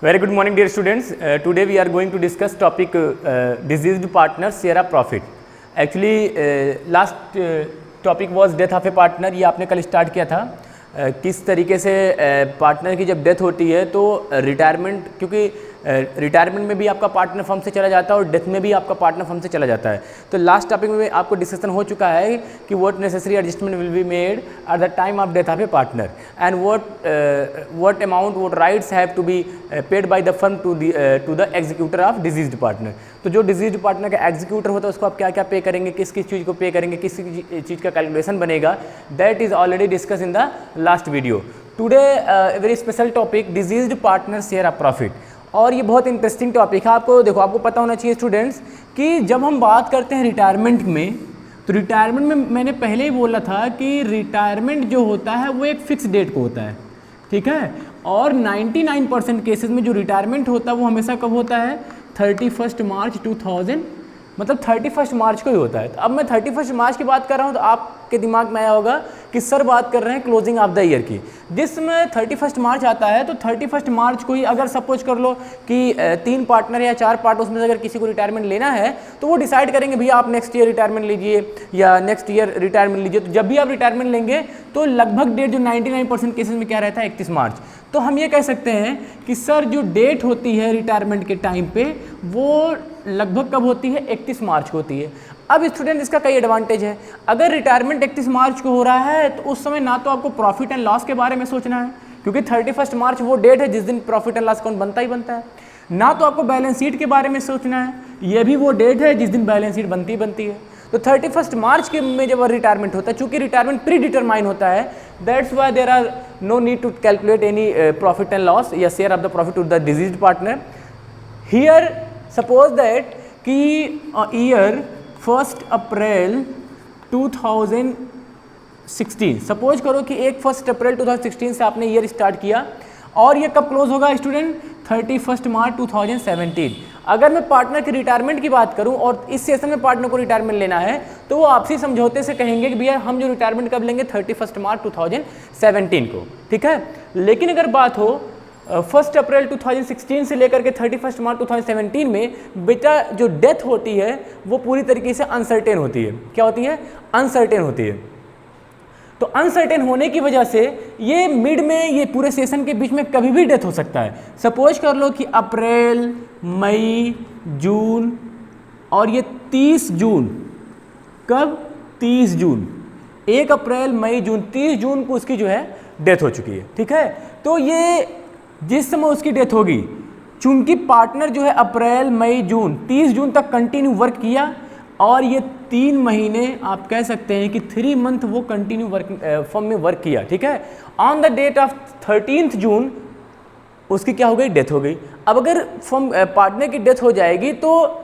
Very good morning, dear students. Today we are going to discuss topic diseased partner share of profit. Actually, last topic was death of a partner. ये आपने कल start किया था किस तरीके से partner की जब डेथ होती है तो रिटायरमेंट, क्योंकि रिटायरमेंट में भी आपका पार्टनर फर्म से चला जाता है और डेथ में भी आपका पार्टनर फर्म से चला जाता है। तो लास्ट टॉपिक में आपको डिस्कशन हो चुका है कि what necessary adjustment will be made at the time of death of a partner and what amount what rights have to be paid by the firm to the executor of deceased partner. तो जो diseased partner का executor होता है उसको आप क्या क्या पे करेंगे, किस किस चीज़ को पे करेंगे, किस चीज़ का कैलकुलेशन बनेगा, that is already discuss in the last video. Today very special topic diseased partner share of profit. और ये बहुत इंटरेस्टिंग टॉपिक है। आपको देखो, आपको पता होना चाहिए स्टूडेंट्स कि जब हम बात करते हैं रिटायरमेंट में, तो रिटायरमेंट में मैंने पहले ही बोला था कि रिटायरमेंट जो होता है वो एक फिक्स डेट को होता है, ठीक है। और 99% केसेस में जो रिटायरमेंट होता है वो हमेशा कब होता है, 31 मार्च 2000, मतलब 31 मार्च को ही होता है। तो अब मैं 31 मार्च की बात कर रहा हूँ तो आपके दिमाग में आया होगा कि सर बात कर रहे हैं क्लोजिंग ऑफ द ईयर की। जिसमें 31 मार्च आता है तो 31 मार्च को ही अगर सपोज कर लो कि 3 पार्टनर या 4 पार्टनर उसमें से अगर किसी को रिटायरमेंट लेना है तो वो डिसाइड करेंगे भैया आप नेक्स्ट ईयर रिटायरमेंट लीजिए या नेक्स्ट ईयर रिटायरमेंट लीजिए। तो जब भी आप रिटायरमेंट लेंगे तो लगभग डेट जो 99% केसेस में क्या रहता है, 31 मार्च। तो हम ये कह सकते हैं कि सर जो डेट होती है रिटायरमेंट के टाइम पे वो लगभग कब होती है, 31 मार्च को होती है। अब स्टूडेंट इसका कई एडवांटेज है। अगर रिटायरमेंट 31 मार्च को हो रहा है तो उस समय ना तो आपको प्रॉफिट एंड लॉस के बारे में सोचना है, क्योंकि 31 मार्च वो डेट है जिस दिन प्रॉफिट एंड लॉस अकाउंट बनता ही बनता है। ना तो आपको बैलेंस शीट के बारे में सोचना है, ये भी वो डेट है जिस दिन बैलेंस शीट बनती है। तो 31 मार्च के में जब रिटायरमेंट होता है, चूंकि रिटायरमेंट प्री डिटरमाइन होता है, that's why there are no need to calculate any profit and loss या share of the profit to the deceased partner. Here suppose that कि ईयर 1 अप्रैल 2016, सपोज करो कि 1 अप्रैल 2016 से आपने ईयर स्टार्ट किया और ये कब क्लोज होगा स्टूडेंट, 31 मार्च 2017। अगर मैं पार्टनर की रिटायरमेंट की बात करूं और इस सेशन में पार्टनर को रिटायरमेंट लेना है तो वो आपसी समझौते से कहेंगे कि भैया हम जो रिटायरमेंट कब लेंगे, 31 मार्च 2017 को, ठीक है। लेकिन अगर बात हो 1 अप्रैल 2016 से लेकर के 31 मार्च 2017 में, बेटा जो डेथ होती है वो पूरी तरीके से अनसर्टेन होती है। क्या होती है, अनसर्टेन होती है। तो अनसर्टेन होने की वजह से ये मिड में, ये पूरे सेशन के बीच में कभी भी डेथ हो सकता है। सपोज कर लो कि अप्रैल, मई, जून और ये 30 जून, कब, 30 जून, 1 अप्रैल, मई, जून, 30 जून को उसकी जो है डेथ हो चुकी है, ठीक है। तो ये जिस समय उसकी डेथ होगी, चूंकि पार्टनर जो है अप्रैल, मई, जून, 30 जून तक कंटिन्यू वर्क किया और ये 3 महीने आप कह सकते हैं कि 3 मंथ वो कंटिन्यू वर्क फर्म में वर्क किया, ठीक है। ऑन द डेट ऑफ 13 जून उसकी क्या हो गई, डेथ हो गई। अब अगर फर्म पार्टनर की डेथ हो जाएगी तो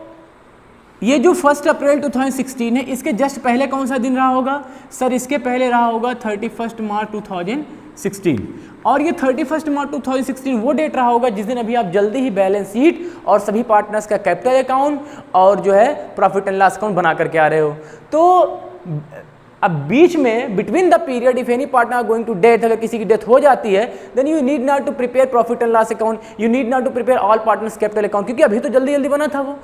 ये जो 1 अप्रैल 2016 है इसके जस्ट पहले कौन सा दिन रहा होगा, सर इसके पहले रहा होगा 31 मार्च 2016। और ये 31 मार्च 2016 वो डेट रहा होगा जिस दिन अभी आप जल्दी ही बैलेंस शीट और सभी पार्टनर्स का कैपिटल अकाउंट और जो है प्रॉफिट एंड लॉस अकाउंट बना करके आ रहे हो। तो अब बीच में between the period if any partner going to death, अगर किसी की डेथ हो जाती है then you need not to prepare profit and loss account, you need not to prepare all partners capital account, क्योंकि अभी तो जल्दी जल्दी बना था वो।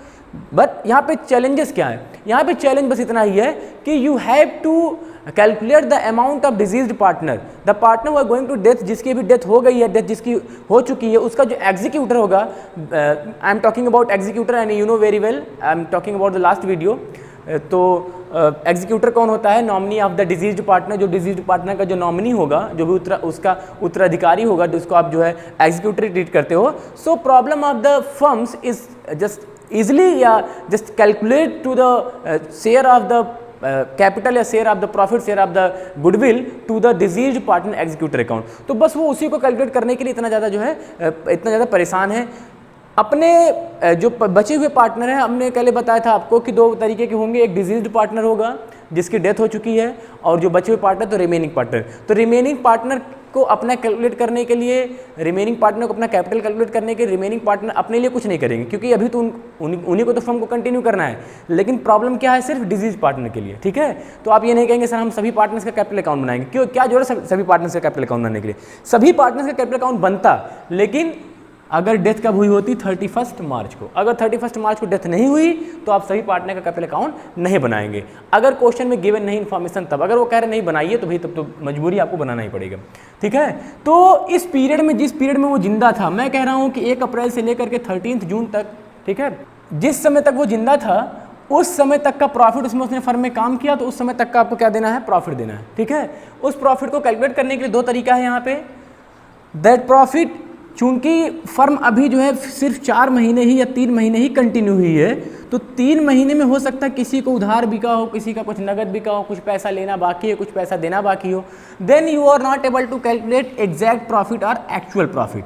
बट यहाँ पे चैलेंजेस क्या है, यहाँ पे चैलेंज बस इतना ही है कि you have to calculate the amount of deceased partner, the partner who are going to death, जिसकी भी डेथ हो गई है, डेथ जिसकी हो चुकी है, उसका जो एग्जीक्यूटर होगा, I am talking about executor and you know very well, I am talking about the last video. तो एग्जीक्यूटर कौन होता है, nominee of the deceased partner, जो डिजीज्ड पार्टनर का जो नॉमिनी होगा, जो भी उसका उत्तराधिकारी होगा, जिसको आप जो है एग्जीक्यूटर ट्रीट करते हो। So problem of the firms is just easily या just calculate to the share of the capital या share of the profit, share of the goodwill to the deceased partner executor account। तो बस वो उसी को calculate करने के लिए इतना ज़्यादा परेशान है। अपने जो बचे हुए पार्टनर हैं, हमने पहले बताया था आपको कि 2 तरीके के होंगे, एक डिजीज्ड पार्टनर होगा जिसकी डेथ हो चुकी है और जो बचे हुए पार्टनर तो रिमेनिंग पार्टनर। तो रिमेनिंग पार्टनर को अपना कैलकुलेट करने के लिए, रिमेनिंग पार्टनर को अपना कैपिटल कैलकुलेट करने के रिमेनिंग पार्टनर अपने लिए कुछ नहीं करेंगे, क्योंकि अभी तो उन्हीं को तो फर्म को कंटिन्यू करना है। लेकिन प्रॉब्लम क्या है, सिर्फ डिजीज पार्टनर के लिए, ठीक है। तो आप ये नहीं कहेंगे सर हम सभी पार्टनर्स का कैपिटल अकाउंट बनाएंगे, क्यों, क्या जरूरत है सभी पार्टनर्स का कैपिटल अकाउंट बनाने के लिए। सभी पार्टनर्स का कैपिटल अकाउंट बनता, लेकिन अगर डेथ कब हुई होती, 31 मार्च को। अगर 31 मार्च को डेथ नहीं हुई तो आप सभी पार्टनर का कैपिटल अकाउंट नहीं बनाएंगे। अगर क्वेश्चन में गिवन नहीं इन्फॉर्मेशन तब, अगर वो कह रहे नहीं बनाइए तो भाई तब तो मजबूरी आपको बनाना ही पड़ेगा, ठीक है। तो इस पीरियड में, जिस पीरियड में वो जिंदा था, मैं कह रहा हूँ कि 1 अप्रैल से लेकर के 13 जून तक, ठीक है, जिस समय तक वो जिंदा था उस समय तक का प्रॉफिट, उसमें उसने फर्म में काम किया तो उस समय तक का आपको क्या देना है, प्रॉफिट देना है, ठीक है। उस प्रॉफिट को कैलकुलेट करने के लिए 2 तरीका है यहाँ पे। दैट प्रॉफिट, चूंकि फर्म अभी जो है सिर्फ 4 महीने ही या 3 महीने ही कंटिन्यू हुई है, तो 3 महीने में हो सकता है किसी को उधार बिका हो, किसी का कुछ नगद बिका हो, कुछ पैसा लेना बाकी है, कुछ पैसा देना बाकी हो, then you are not able to calculate exact profit और एक्चुअल प्रॉफिट।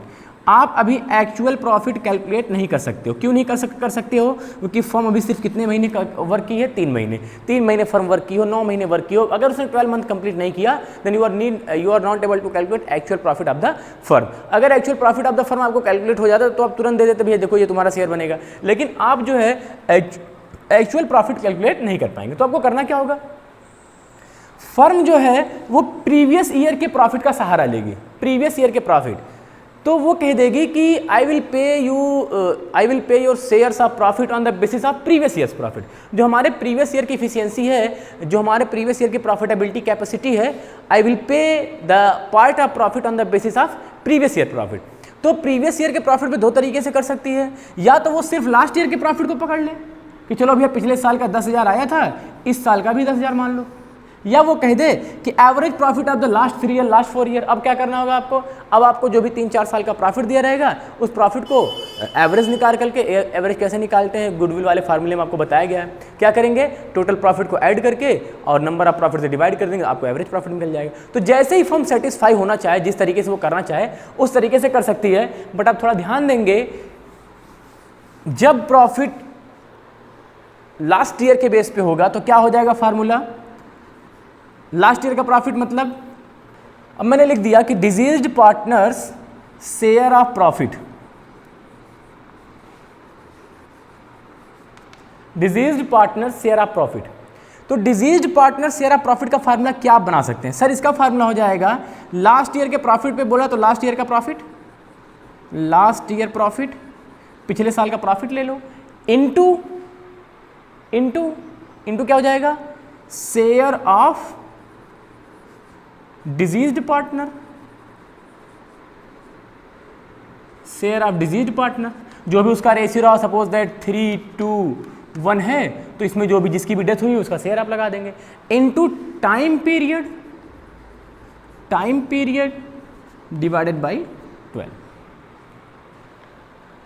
आप अभी एक्चुअल प्रॉफिट कैलकुलेट नहीं कर सकते हो। क्यों नहीं कर सकते हो? क्योंकि फर्म अभी सिर्फ कितने महीने का वर्क की है, 3 महीने। 3 महीने फर्म वर्क की हो, 9 महीने वर्क की हो, अगर उसने 12 मंथ कंप्लीट नहीं किया, then you are not able to calculate actual profit of the firm. अगर actual profit of the firm आपको कैलकुलेट हो जाता तो आप तुरंत दे देते, भैया देखो ये तुम्हारा शेयर बनेगा। लेकिन आप जो है एक्चुअल प्रॉफिट कैलकुलेट नहीं कर पाएंगे। तो आपको करना क्या होगा, फर्म जो है वो प्रीवियस ईयर के प्रॉफिट का सहारा लेगी। प्रीवियस ईयर के प्रॉफिट, तो वो कह देगी कि I will pay your shares of profit on the basis of previous years profit. जो हमारे प्रीवियस ईयर की इफिशियंसी है, जो हमारे प्रीवियस ईयर की प्रॉफिटेबिलिटी कैपेसिटी है, I will pay the part of profit on the basis of previous year profit. तो previous year के प्रॉफिट पे 2 तरीके से कर सकती है। या तो वो सिर्फ लास्ट ईयर के प्रॉफिट को पकड़ ले कि चलो भैया पिछले साल का 10,000 आया था, इस साल का भी 10,000 मान लो। या वो कह दे कि average profit of the last 3 year, last 4 year. अब क्या करना होगा आपको, अब आपको जो भी 3-4 साल का प्रॉफिट दिया रहेगा उस प्रॉफिट को एवरेज निकाल करके, एवरेज कैसे निकालते हैं, गुडविल वाले फार्मूले में आपको बताया गया है। क्या करेंगे, टोटल प्रॉफिट को ऐड करके और नंबर ऑफ प्रॉफिट से डिवाइड कर देंगे, आपको एवरेज प्रॉफिट मिल जाएगा। तो जैसे ही फर्म सेटिस्फाई होना चाहे, जिस तरीके से वो करना चाहे उस तरीके से कर सकती है। बट आप थोड़ा ध्यान देंगे, जब प्रॉफिट लास्ट ईयर के बेस पे होगा तो क्या हो जाएगा फार्मूला, लास्ट ईयर का प्रॉफिट मतलब, अब मैंने लिख दिया कि deceased partners share of profit, deceased partner share of profit. तो deceased partner share of profit का फार्मूला क्या आप बना सकते हैं, सर इसका फार्मूला हो जाएगा, लास्ट ईयर के प्रॉफिट पे बोला तो लास्ट ईयर का प्रॉफिट, लास्ट ईयर प्रॉफिट, पिछले साल का प्रॉफिट ले लो, इनटू क्या हो जाएगा, share of deceased partner, share of deceased partner, जो भी उसका रेशियो रहा, सपोज दैट 3:1 है, तो इसमें जो भी जिसकी भी डेथ हुई उसका शेयर आप लगा देंगे, into time period divided by 12।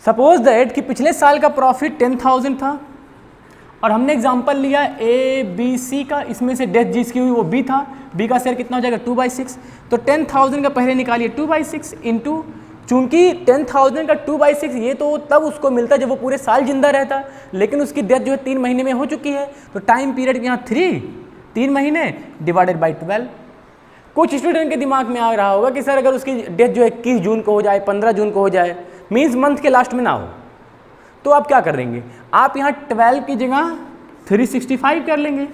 Suppose that कि पिछले साल का प्रॉफिट 10,000 था और हमने एग्जांपल लिया ABC का, इसमें से डेथ जिसकी हुई वो B था, B का शेयर कितना हो जाएगा 2/6। तो 10,000 का पहले निकालिए 2/6 इंटू, चूंकि 10,000 का 2/6 ये तो तब उसको मिलता जब वो पूरे साल जिंदा रहता, लेकिन उसकी डेथ जो है 3 महीने में हो चुकी है, तो टाइम पीरियड यहाँ 3 महीने डिवाइडेड बाई 12। कुछ स्टूडेंट के दिमाग में आ रहा होगा कि सर अगर उसकी डेथ जो है 21 जून को हो जाए, 15 जून को हो जाए, मीन्स मंथ के लास्ट में ना हो, तो आप क्या कर लेंगे, आप यहाँ 12 की जगह 365 कर लेंगे।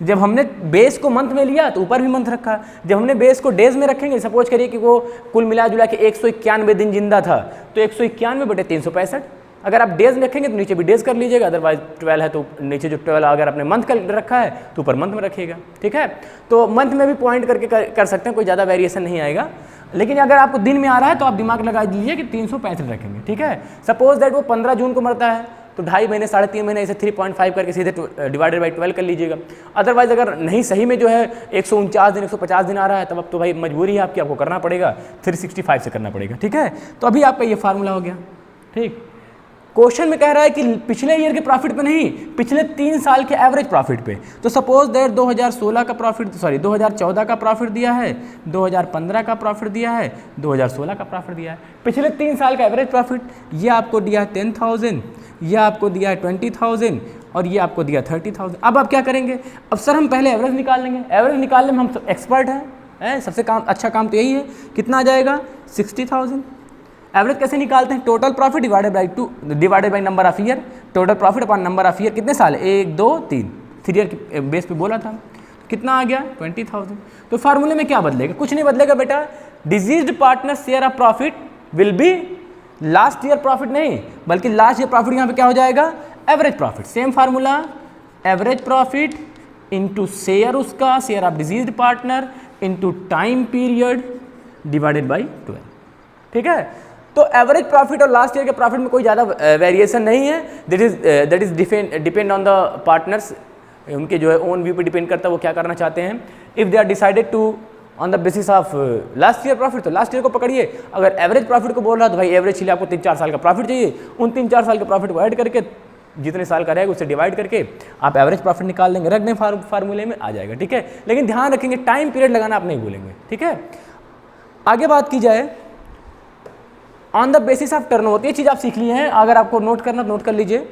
जब हमने बेस को मंथ में लिया तो ऊपर भी मंथ रखा, जब हमने बेस को डेज में रखेंगे, सपोज करिए कि वो कुल मिला जुला के 191 दिन जिंदा था, तो 191/365। अगर आप डेज में रखेंगे तो नीचे भी डेज कर लीजिएगा, अदरवाइज 12 है तो नीचे जो 12 अगर आपने मंथ का रखा है तो ऊपर मंथ में रखिएगा, ठीक है। तो मंथ में भी पॉइंट करके कर सकते हैं, कोई ज़्यादा वेरिएशन नहीं आएगा। लेकिन अगर आपको दिन में आ रहा है तो आप दिमाग लगा दीजिए कि 365 रखेंगे, ठीक है। सपोज दैट वो 15 जून को मरता है तो 2.5 महीने 3.5 महीने इसे 3.5 करके सीधे डिवाइडेड बाई 12 कर लीजिएगा। अदरवाइज अगर नहीं सही में जो है 149 दिन 150 दिन आ रहा है, तब अब तो भाई मजबूरी है आपकी, आपको करना पड़ेगा 365 से करना पड़ेगा, ठीक है। तो अभी आपका ये फार्मूला हो गया, ठीक। क्वेश्चन में कह रहा है कि पिछले ईयर के प्रॉफिट पे नहीं, पिछले 3 साल के एवरेज प्रॉफिट पे। तो सपोज दैट 2014 का प्रॉफिट दिया है, 2015 का प्रॉफिट दिया है, 2016 का प्रॉफिट दिया है, पिछले 3 साल का एवरेज प्रॉफिट। ये आपको दिया है 10,000, ये आपको दिया है 20,000 और ये आपको दिया 30,000। अब आप क्या करेंगे, अब सर हम पहले एवरेज निकाल लेंगे, एवरेज निकालने में हम एक्सपर्ट हैं, सबसे अच्छा काम तो यही है। कितना आ जाएगा 60,000। एवरेज कैसे निकालते हैं, total profit divided by number of year, total profit upon number of year, कितने साल, 1 2 3 ईयर के बेस पे बोला था। कितना आ गया 20,000। तो फार्मूले में क्या बदलेगा, कुछ नहीं बदलेगा बेटा, diseased partner share of profit will be last year profit नहीं, बल्कि लास्ट ईयर प्रॉफिट यहाँ पे क्या हो जाएगा, average profit. Same formula, average profit into share, उसका share of deceased partner into time period divided by 12। ठीक है, तो एवरेज प्रॉफिट और लास्ट ईयर के प्रॉफिट में कोई ज़्यादा वेरिएशन नहीं है। That is depend on the partners, उनके जो है ओन व्यू पे डिपेंड करता है वो क्या करना चाहते हैं। If they are decided to on the basis of last year profit तो लास्ट ईयर को पकड़िए, अगर एवरेज प्रॉफिट को बोल रहा है तो भाई एवरेज के लिए आपको 3-4 साल का प्रॉफिट चाहिए, उन 3-4 साल के प्रॉफिट को ऐड करके जितने साल का रहेगा उससे डिवाइड करके आप एवरेज प्रॉफिट निकाल देंगे, रख दें फार्मूले में, आ जाएगा। ठीक है, लेकिन ध्यान रखेंगे टाइम पीरियड लगाना आप नहीं भूलेंगे। ठीक है, आगे बात की जाए on the basis of turnover, ये चीज़ आप सीख ली हैं, अगर आपको नोट करना नोट कर लीजिए।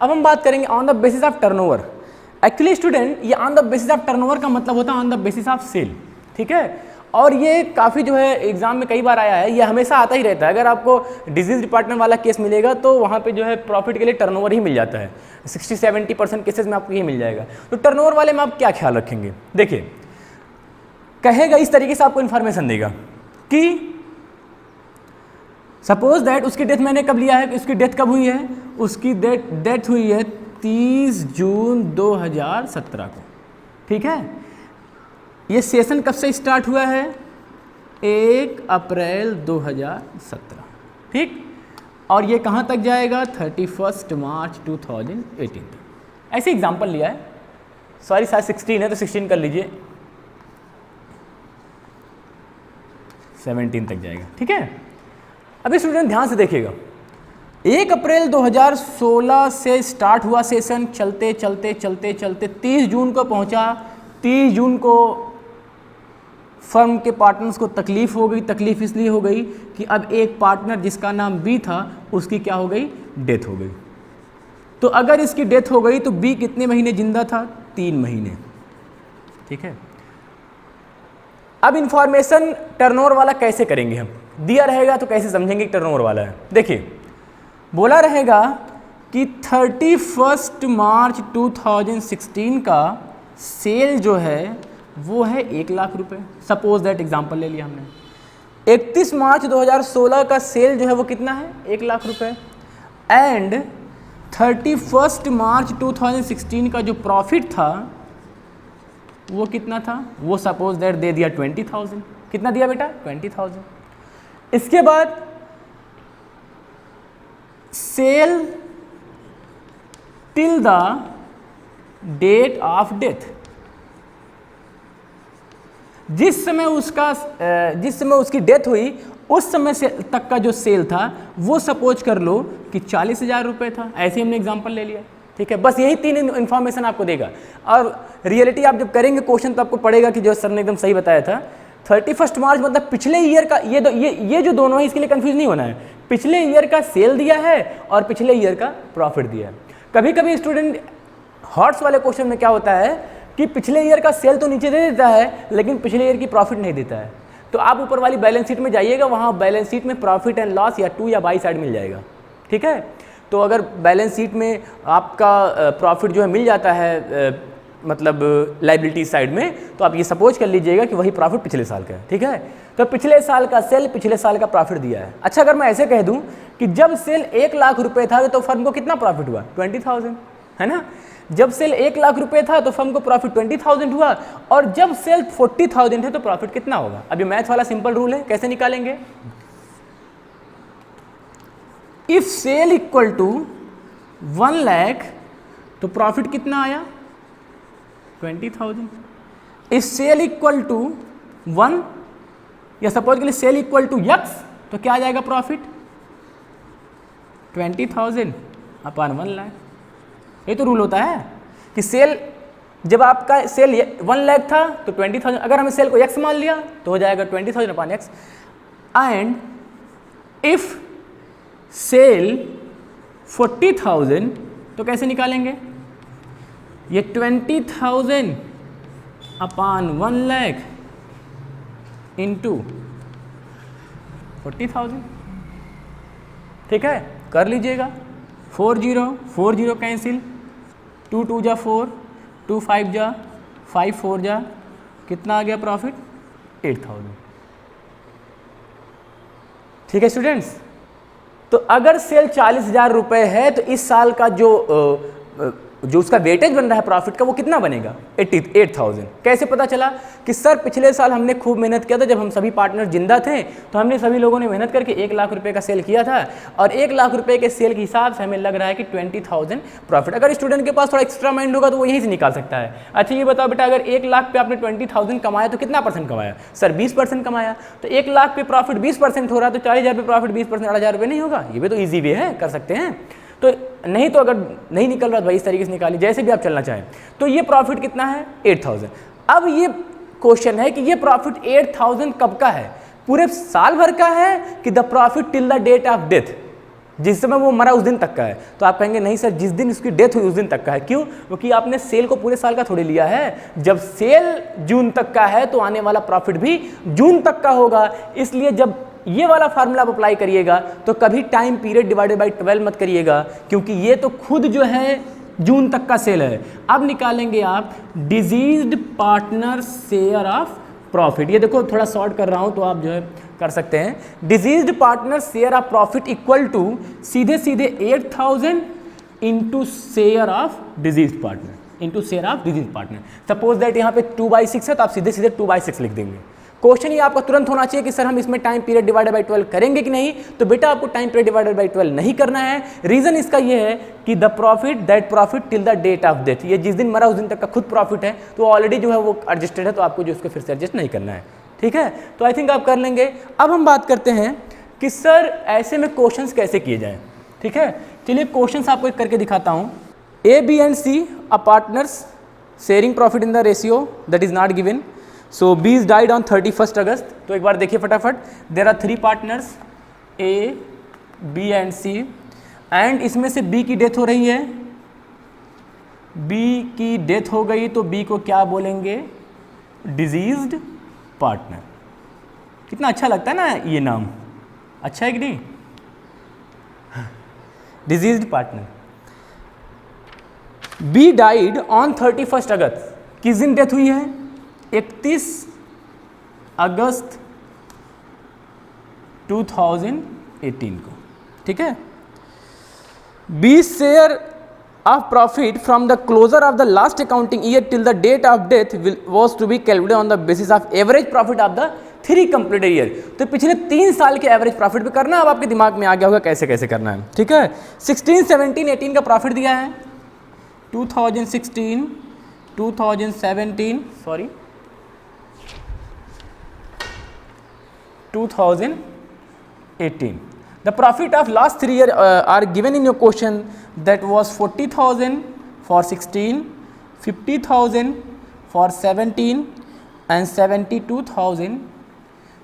अब हम बात करेंगे on the basis of turnover. Actually student, ये on the basis of turnover का मतलब होता है on the basis of sale. ठीक है, और ये काफ़ी जो है एग्जाम में कई बार आया है, ये हमेशा आता ही रहता है। अगर आपको डिजीज डिपार्टमेंट वाला केस मिलेगा तो वहाँ पे जो है प्रॉफिट के लिए टर्नओवर ही मिल जाता है, 60-70% केसेस में आपको ये मिल जाएगा। तो टर्नओवर वाले में आप क्या ख्याल रखेंगे, देखिए कहेगा इस तरीके से, आपको इन्फॉर्मेशन देगा कि सपोज दैट उसकी डेथ मैंने कब लिया है, उसकी डेथ कब हुई है, उसकी डेथ हुई है 30 जून 2017 को। ठीक है, ये सेशन कब से स्टार्ट हुआ है, 1 अप्रैल 2017। ठीक, और ये कहाँ तक जाएगा, 31 मार्च 2018 तक। ऐसे एग्जाम्पल लिया है, सॉरी शायद 16 है तो 16 कर लीजिए, 17 तक जाएगा। ठीक है, अभी स्टूडेंट ध्यान से देखिएगा, 1 अप्रैल 2016 से स्टार्ट हुआ सेशन, चलते चलते चलते चलते 30 जून को पहुंचा। 30 जून को फर्म के पार्टनर्स को तकलीफ हो गई। तकलीफ इसलिए हो गई कि अब एक पार्टनर जिसका नाम बी था उसकी क्या हो गई, डेथ हो गई। तो अगर इसकी डेथ हो गई तो बी कितने महीने जिंदा था, 3 महीने। ठीक है, अब इंफॉर्मेशन टर्नओवर वाला कैसे करेंगे हम, दिया रहेगा तो कैसे समझेंगे कि टर्नओवर वाला है। देखिए बोला रहेगा कि 31 मार्च 2016 का सेल जो है वो है 1 लाख रुपए। सपोज दैट एग्जांपल ले लिया हमने। 31 मार्च 2016 का सेल जो है वो कितना है, 1 लाख रुपए। एंड 31 मार्च 2016 का जो प्रॉफिट था वो कितना था, वो सपोज दैट दे दिया 20,000। कितना दिया बेटा, 20,000। इसके बाद sale till the date of death, जिस समय उसकी डेथ हुई उस समय से तक का जो सेल था वो सपोज कर लो कि 40,000 रुपये था। ऐसे ही हमने एग्जांपल ले लिया। ठीक है, बस यही 3 इन्फॉर्मेशन आपको देगा। और रियलिटी आप जब करेंगे क्वेश्चन तो आपको पड़ेगा कि जो सर ने एकदम सही बताया था, 31 मार्च मतलब पिछले ईयर का, ये जो दोनों है इसके लिए कंफ्यूज नहीं होना है। पिछले ईयर का सेल दिया है और पिछले ईयर का प्रॉफिट दिया है। कभी कभी स्टूडेंट हॉट्स वाले क्वेश्चन में क्या होता है कि पिछले ईयर का सेल तो नीचे दे देता है लेकिन पिछले ईयर की प्रॉफिट नहीं देता है। तो आप ऊपर वाली बैलेंस शीट में जाइएगा, वहाँ बैलेंस शीट में प्रॉफिट एंड लॉस या टू या बाई साइड मिल जाएगा। ठीक है, तो अगर बैलेंस शीट में आपका प्रॉफिट जो है मिल जाता है मतलब लाइबिलिटी साइड में, तो आप ये सपोज कर लीजिएगा कि वही प्रॉफिट पिछले साल का है। ठीक है, तो पिछले साल का सेल पिछले साल का प्रॉफिट दिया है। अच्छा, अगर मैं ऐसे कह दूं कि जब सेल 1 लाख रुपए था तो फर्म को कितना प्रॉफिट हुआ, 20,000, है ना। जब सेल 1 लाख रुपए था तो फर्म को प्रॉफिट 20,000 हुआ, और जब सेल 40,000 है तो प्रॉफिट कितना होगा। अब ये मैथ वाला सिंपल रूल है, कैसे निकालेंगे। If sale equal to 1 lakh तो प्रॉफिट कितना आया, 20,000। इफ सेल इक्वल टू 1 या सपोज के लिए सेल इक्वल टू x तो क्या आ जाएगा प्रॉफिट, 20,000 अपॉन 1 लाख। ये तो रूल होता है कि सेल, जब आपका सेल 1 लाख था तो 20,000, अगर हमें सेल को x मान लिया तो हो जाएगा 20,000 upon x। And if sale 40,000 तो कैसे निकालेंगे, ये 20,000 अपॉन 1 लाख इंटू 40,000। ठीक है, कर लीजिएगा। 40 कैंसिल, 2 2 जा 4, 2 5 जा 5 4 जा, कितना आ गया प्रॉफिट, 8,000। ठीक है स्टूडेंट्स, तो अगर सेल 40,000 रुपये है तो इस साल का जो उसका वेटेज बन रहा है प्रॉफिट का वो कितना बनेगा? 88,000। कैसे पता चला? कि सर पिछले साल हमने खूब मेहनत किया था, जब हम सभी पार्टनर जिंदा थे तो हमने सभी लोगों ने मेहनत करके 1 लाख रुपए का सेल किया था और 1 लाख रुपए के सेल के हिसाब से हमें लग रहा है कि 20,000 प्रॉफिट। अगर स्टूडेंट के पास थोड़ा एक्स्ट्रा माइंड होगा तो वो यहीं से निकाल सकता है। अच्छा ये बताओ बेटा, अगर 1 लाख पे आपने 20,000 कमाया तो कितना परसेंट कमाया? सर 20% कमाया। तो 1 लाख पे प्रॉफिट 20% हो रहा है तो 40,000 पे प्रॉफिट 20% 8,000 रुपये नहीं होगा? ये भी तो ईजी वे है, कर सकते हैं। तो नहीं तो अगर नहीं निकल रहा तो भाई इस तरीके से निकालिए, जैसे भी आप चलना चाहें। तो ये प्रॉफिट कितना है? 8,000। अब ये क्वेश्चन है कि ये प्रॉफिट 8,000 कब का है? पूरे साल भर का है कि the profit till the date of death, जिस समय वो मरा उस दिन तक का है? तो आप कहेंगे नहीं सर, जिस दिन उसकी डेथ हुई उस दिन तक का है। क्यों? क्योंकि आपने सेल को पूरे साल का थोड़ी लिया है। जब सेल जून तक का है तो आने वाला प्रॉफिट भी जून तक का होगा। इसलिए जब ये वाला फार्मूला आप अप्लाई करिएगा तो कभी टाइम पीरियड डिवाइडेड बाय 12 मत करिएगा, क्योंकि ये तो खुद जो है जून तक का सेल है। अब निकालेंगे आप diseased partner share of profit. ये देखो थोड़ा शॉर्ट कर रहा हूं तो आप जो है कर सकते हैं। Deceased partner share of profit equal to सीधे सीधे 8,000 into share of deceased partner into share of deceased partner. Suppose that यहाँ पे 2/6 है तो आप सीधे सीधे 2/6 लिख देंगे। क्वेश्चन ये आपका तुरंत होना चाहिए कि सर हम इसमें टाइम पीरियड डिवाइडेड बाय 12 करेंगे कि नहीं? तो बेटा आपको टाइम पीरियड डिवाइडेड बाय 12 नहीं करना है। रीजन इसका ये है कि the profit that profit till the date of death, ये जिस दिन मरा उस दिन तक का खुद प्रॉफिट है तो ऑलरेडी जो है वो एडजस्टेड है, तो आपको जो उसको फिर से एडजस्ट नहीं करना है। ठीक है, तो आई थिंक आप कर लेंगे। अब हम बात करते हैं कि सर ऐसे में क्वेश्चंस कैसे किए जाएं। ठीक है, चलिए क्वेश्चंस आपको एक करके दिखाता हूँ। A, B and C are partners sharing profit in the ratio that is not given. So B is died on 31st अगस्त। तो एक बार देखिए फटाफट, there are 3 partners A, B and C and इसमें से B की डेथ हो रही है। B की डेथ हो गई तो B को क्या बोलेंगे? Diseased partner. कितना अच्छा लगता है ना ये नाम, अच्छा है कि नहीं? Diseased partner. B died on 31st अगस्त। किस दिन डेथ हुई है? 31 अगस्त 2018 को। ठीक है, B share of profit from the closure of the last accounting year till the date of death was to be calculated on the basis of average profit of the 3 completed year. तो पिछले 3 साल के average profit पे करना। अब आपके दिमाग में आ गया होगा कैसे कैसे करना है। ठीक है, 16, 17, 18 का प्रॉफिट दिया है। 2016, 2017 sorry 2018. The profit of last 3 years are given in your question. That was 40,000 for 16, 50,000 for 17 and 72,000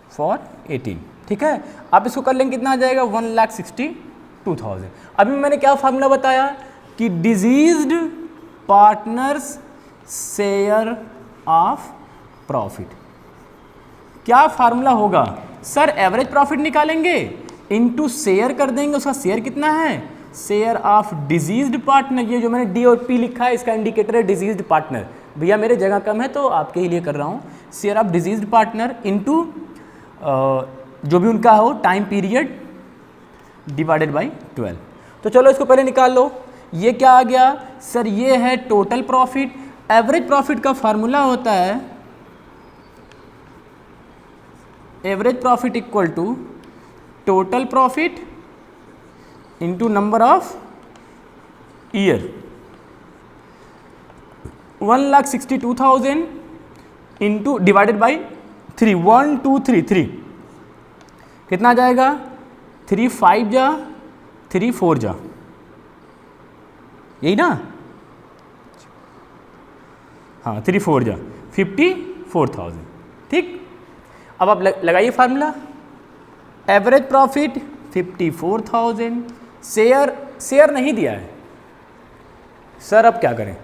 for 18. ठीक है, आप इसको कर लेंगे कितना आ जाएगा? 1,62,000। अभी मैंने क्या फार्मूला बताया कि deceased partners share of profit. क्या फार्मूला होगा? सर एवरेज प्रॉफिट निकालेंगे, इनटू शेयर कर देंगे, उसका शेयर कितना है? Share of deceased partner. ये जो मैंने डी और पी लिखा है इसका इंडिकेटर है डिजीज्ड पार्टनर। भैया मेरे जगह कम है तो आपके ही लिए कर रहा हूँ। Share of deceased partner into जो भी उनका हो टाइम पीरियड डिवाइडेड बाय 12। तो चलो इसको पहले निकाल लो। ये क्या आ गया? सर ये है टोटल प्रॉफिट। एवरेज प्रॉफिट का फार्मूला होता है average profit equal to total profit into number of year. 1,62,000 into divided by 3, 1 2 3 3 कितना आ जाएगा? 3 5 जा 3 4 जा, यही ना? हाँ 3 4 जा 54,000। ठीक, अब आप लगाइए फार्मूला। एवरेज प्रॉफिट 54,000, शेयर नहीं दिया है सर, अब क्या करें?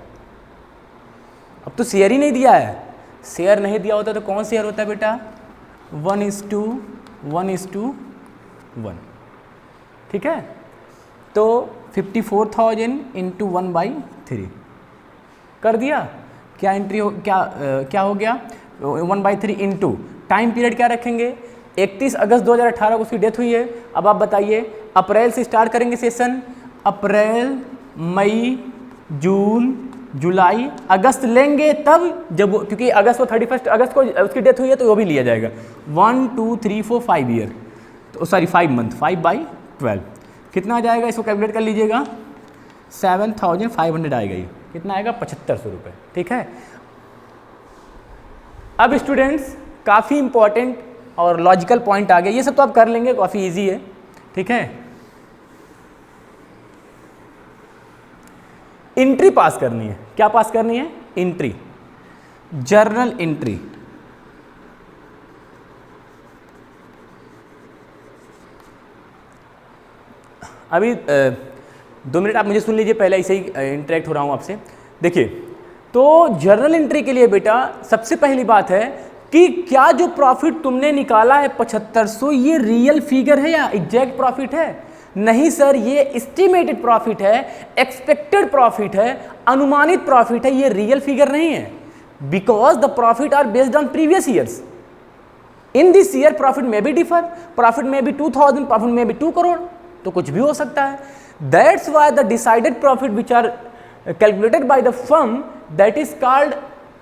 अब तो शेयर ही नहीं दिया है। शेयर नहीं दिया होता तो कौन शेयर होता है बेटा? 1:1:1। ठीक है, तो 54,000 इंटू 1/3 कर दिया। क्या एंट्री हो क्या हो गया? 1/3 इंटू टाइम पीरियड क्या रखेंगे, 31 अगस्त 2018 को उसकी डेथ हुई है। अब आप बताइए, अप्रैल से स्टार्ट करेंगे सेशन, अप्रैल, मई, जून, जुलाई, अगस्त लेंगे तब जब, क्योंकि अगस्त को 31 अगस्त को उसकी डेथ हुई है तो वो भी लिया जाएगा। 1 2 3 4 5 ईयर, तो सॉरी 5 मंथ, 5/12 कितना आ जाएगा, इसको कैलकुलेट कर लीजिएगा, 7500 आएगा। ये कितना आएगा, 7500 रुपये। ठीक है। अब स्टूडेंट्स काफ़ी इंपॉर्टेंट और लॉजिकल पॉइंट आ गए, ये सब तो आप कर लेंगे, काफ़ी इजी है। ठीक है। एंट्री पास करनी है, क्या पास करनी है, एंट्री, जर्नल एंट्री। अभी 2 मिनट आप मुझे सुन लीजिए, पहले ऐसे ही इंटरेक्ट हो रहा हूँ आपसे। देखिए, तो जर्नल एंट्री के लिए बेटा सबसे पहली बात है कि क्या जो प्रॉफिट तुमने निकाला है 7500, ये रियल फिगर है या एग्जैक्ट प्रॉफिट है? नहीं सर, ये एस्टिमेटेड प्रॉफिट है, एक्सपेक्टेड प्रॉफिट है, अनुमानित प्रॉफिट है, ये रियल फिगर नहीं है। Because the profit are based on previous years. In this year profit में भी डिफर, प्रॉफिट में भी 2000, प्रॉफिट में भी 2 करोड़, तो कुछ भी हो सकता है। That's why the decided profit which are calculated by the firm, that is called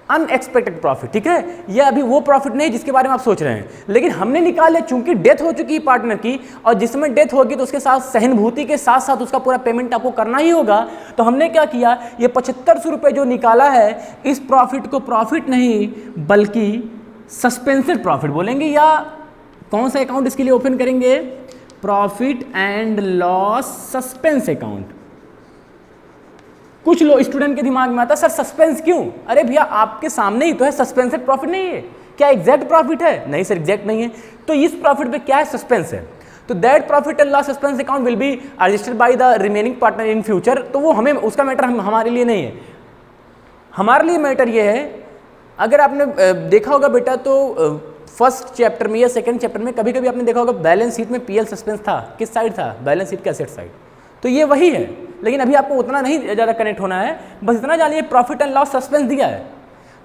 unexpected profit. ठीक है, ये अभी वो प्रॉफिट नहीं जिसके बारे में आप सोच रहे हैं, लेकिन हमने निकाल लिया, चूंकि डेथ हो चुकी है पार्टनर की, और जिस समय डेथ होगी तो उसके साथ सहानुभूति के साथ साथ उसका पूरा पेमेंट आपको करना ही होगा। तो हमने क्या किया, ये 7500 रुपये जो निकाला है, इस प्रॉफिट को प्रॉफिट नहीं बल्कि सस्पेंसेड प्रॉफिट बोलेंगे, या कौन सा अकाउंट इसके लिए ओपन करेंगे, profit and loss suspense account. कुछ लोग स्टूडेंट के दिमाग में आता है, सर सस्पेंस क्यों? अरे भैया आपके सामने ही तो है, सस्पेंसेड प्रॉफिट नहीं है, क्या एग्जैक्ट प्रॉफिट है? नहीं सर, एग्जैक्ट नहीं है। तो इस प्रॉफिट पे क्या है, सस्पेंस है। तो that profit and loss suspense account will be registered by the remaining partner in future. तो वो हमें, उसका मैटर हमारे लिए नहीं है। हमारे लिए मैटर ये है, अगर आपने देखा होगा बेटा, तो फर्स्ट चैप्टर में या सेकंड चैप्टर में कभी कभी आपने देखा होगा बैलेंस शीट में पीएल सस्पेंस था, किस साइड था, बैलेंस शीट के एसेट साइड। तो ये वही है, लेकिन अभी आपको उतना नहीं ज़्यादा कनेक्ट होना है, बस इतना जानिए प्रॉफिट एंड लॉस सस्पेंस दिया है।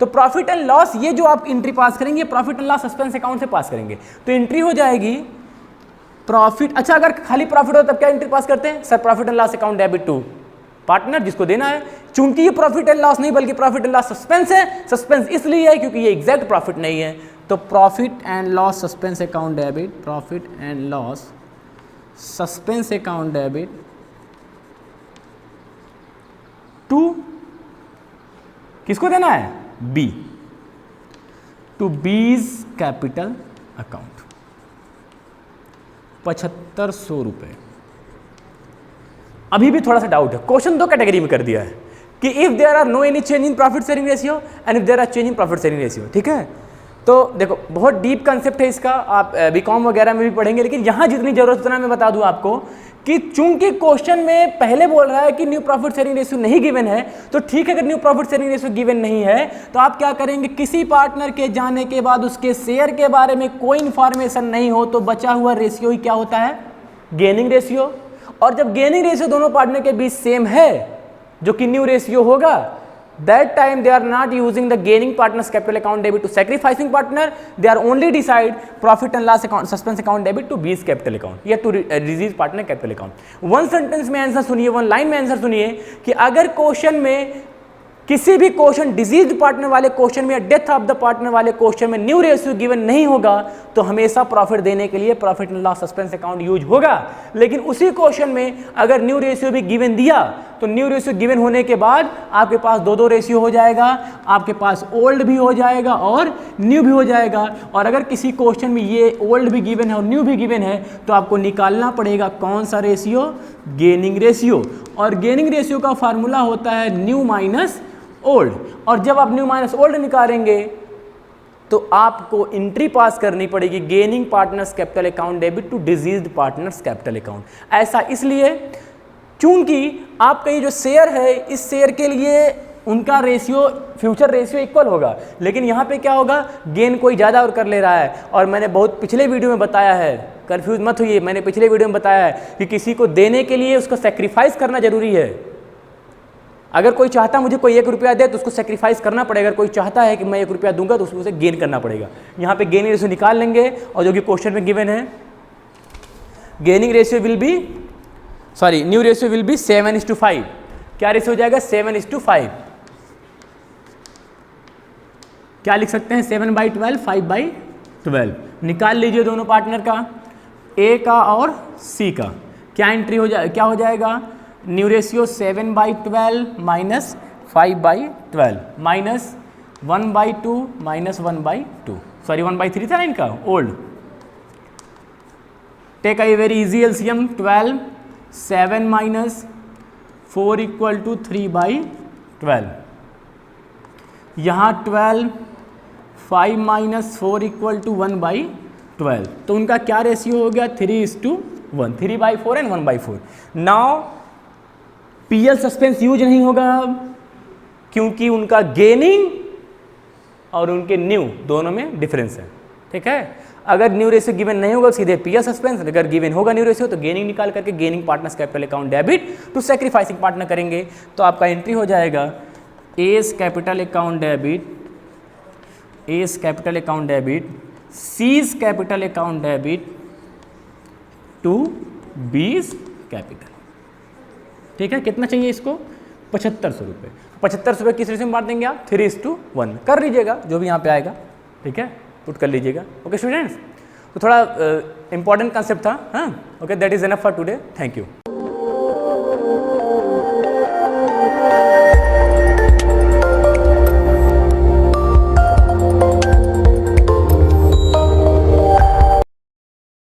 तो प्रॉफिट एंड लॉस, ये जो आप एंट्री पास करेंगे, profit and loss suspense account से पास करेंगे। तो एंट्री हो जाएगी प्रॉफिट। अच्छा, अगर खाली प्रॉफिट हो तब क्या एंट्री पास करते हैं, sir profit and loss account debit to partner जिसको देना है। चूंकि ये प्रॉफिट एंड लॉस नहीं बल्कि प्रॉफिट एंड लॉस सस्पेंस है, सस्पेंस इसलिए है क्योंकि ये एग्जैक्ट प्रॉफिट नहीं है। तो profit and loss suspense account debit, profit and loss suspense account debit to, किसको देना है, B, to B's capital account, 7500 रुपए। अभी भी थोड़ा सा डाउट है, क्वेश्चन 2 कैटेगरी में कर दिया है कि if there are no any change in profit sharing ratio and if there are change in profit sharing ratio. ठीक है, तो देखो बहुत डीप कंसेप्ट है इसका, आप बीकॉम वगैरह में भी पढ़ेंगे, लेकिन यहाँ जितनी जरूरत उतना मैं बता दूं आपको कि चूंकि क्वेश्चन में पहले बोल रहा है कि न्यू प्रॉफिट शेयरिंग रेशियो नहीं गिवन है, तो ठीक है, अगर new profit sharing ratio given नहीं है तो आप क्या करेंगे, किसी पार्टनर के जाने के बाद उसके शेयर के बारे में कोई इंफॉर्मेशन नहीं हो तो बचा हुआ रेशियो ही क्या होता है, गेनिंग रेशियो। और जब गेनिंग रेशियो दोनों पार्टनर के बीच सेम है, जो कि न्यू रेशियो होगा, that time they are not using the gaining partner's capital account debit to sacrificing partner, they are only decide profit and loss account suspense account debit to B's capital account या to release partner capital account। One sentence में answer सुनिए, one line में answer सुनिए कि अगर question में किसी भी क्वेश्चन डिजीज्ड पार्टनर वाले क्वेश्चन में या डेथ ऑफ द पार्टनर वाले क्वेश्चन में न्यू रेशियो गिवन नहीं होगा तो हमेशा प्रॉफिट देने के लिए profit and loss suspense account use होगा। लेकिन उसी क्वेश्चन में अगर न्यू रेशियो भी गिवन दिया तो न्यू रेशियो गिवन होने के बाद आपके पास 2-2 रेशियो हो जाएगा, आपके पास ओल्ड भी हो जाएगा और न्यू भी हो जाएगा। और अगर किसी क्वेश्चन में ये ओल्ड भी गिवन है और न्यू भी गिवन है तो आपको निकालना पड़ेगा कौन सा रेशियो, गेनिंग रेशियो। और गेनिंग रेशियो का फार्मूला होता है न्यू माइनस ओल्ड। और जब आप न्यू माइनस ओल्ड निकालेंगे तो आपको एंट्री पास करनी पड़ेगी gaining partners capital account debit to deceased partners capital account. ऐसा इसलिए क्योंकि आपका ये जो शेयर है, इस शेयर के लिए उनका रेशियो, फ्यूचर रेशियो इक्वल होगा, लेकिन यहाँ पे क्या होगा, गेन कोई ज़्यादा और कर ले रहा है। और मैंने बहुत पिछले वीडियो में बताया है, कंफ्यूज मत होइए, मैंने पिछले वीडियो में बताया है कि किसी को देने के लिए उसको सेक्रीफाइस करना जरूरी है। अगर कोई चाहता मुझे कोई 1 रुपया दे तो उसको सेक्रीफाइस करना पड़ेगा, अगर कोई चाहता है कि मैं 1 रुपया दूंगा तो उसको उसे गेन करना पड़ेगा। यहाँ पे गेनिंग रेशियो निकाल लेंगे और जो कि क्वेश्चन में गिवन है, gaining ratio will be new ratio will be 7:5। क्या रेशियो हो जाएगा? 7:5। क्या लिख सकते हैं? 7/12, 5/12। निकाल लीजिए दोनों पार्टनर का, ए का और सी का। क्या एंट्री हो जाए, क्या हो जाएगा? New ratio 7/12 minus 5/12 minus 1/2 minus 1/2, 1/3 था ना इनका old. Take I very easy LCM, 12 7 minus 4 equal to 3/12। यहाँ 12 5 माइनस 4 इक्वल टू 1/12। तो उनका क्या रेशियो हो गया? 3:1, 3/4 and 1/4। Now PL suspense use नहीं होगा अब, क्योंकि उनका गेनिंग और उनके न्यू दोनों में डिफरेंस है। ठीक है, अगर न्यू रेशियो गिवन नहीं होगा सीधे पीएल सस्पेंस, अगर गिवन होगा न्यू रेशियो तो गेनिंग निकाल करके gaining partners capital account debit to sacrificing partner करेंगे। तो आपका एंट्री हो जाएगा S capital account debit, S capital account debit, C's capital account debit to B's capital. ठीक है, कितना चाहिए इसको? 7500 रुपये। 7500 रुपये किस रेशियो में बांट देंगे आप? 3:1 कर लीजिएगा, जो भी यहाँ पे आएगा। ठीक है, पुट कर लीजिएगा। ओके स्टूडेंट्स, तो थोड़ा इंपॉर्टेंट कंसेप्ट था। हाँ, okay, that is enough for today. Thank you.